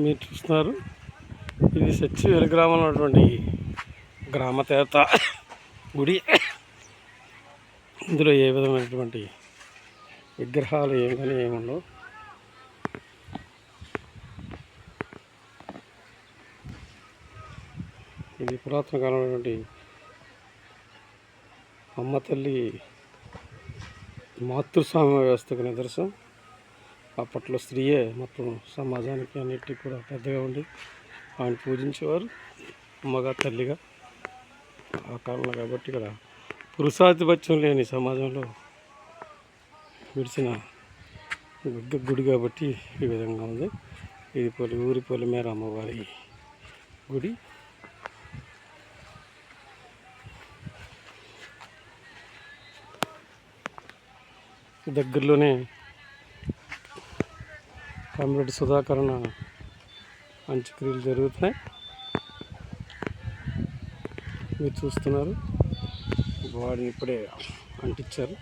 మీరు చూస్తున్నారు, ఇది సచ్చివేలు గ్రామంలో ఉన్నటువంటి గ్రామ దేవత గుడి. ఇందులో ఏ విధమైనటువంటి విగ్రహాలు ఏమీ ఏముండవు. ఇది పురాతన కాలమైనటువంటి అమ్మ తల్లి మాతృస్వామ్య వ్యవస్థకు నిదర్శనం. అప్పట్లో స్త్రీయే మొత్తం సమాజానికి అన్నిటికీ కూడా పెద్దగా ఉండి ఆయన పూజించేవారు అమ్మగా తల్లిగా ఆ కాలంలో. కాబట్టి ఇక్కడ పురుషాధిపత్యం లేని సమాజంలో విడిచిన గుడి కాబట్టి ఈ విధంగా ఉంది. ఇది ఊరి పొలిమేర అమ్మవారి గుడి. దగ్గరలోనే కామ్రేడ్ సుధాకరణ అంత్యక్రియలు జరుగుతున్నాయి. మీరు చూస్తున్నారు, వాడిని ఇప్పుడే అంటించారు.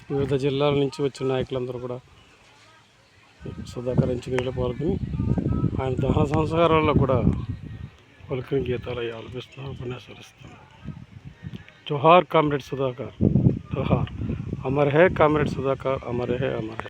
వివిధ జిల్లాల నుంచి వచ్చిన నాయకులందరూ కూడా సుధాకర్ అంత్యక్రియలో పాల్గొని ఆయన దహన సంస్కారాల్లో కూడా పలుకుని గీతాలు ఆలపిస్తున్నారు, ఉపన్యాసాలు ఇస్తున్నారు. జోహార్ కామ్రేడ్ సుధాకర్, జోహార్. అమర్ హే కామ్రేడ్ సుధాకర్, అమర్ హే, అమర్ హే.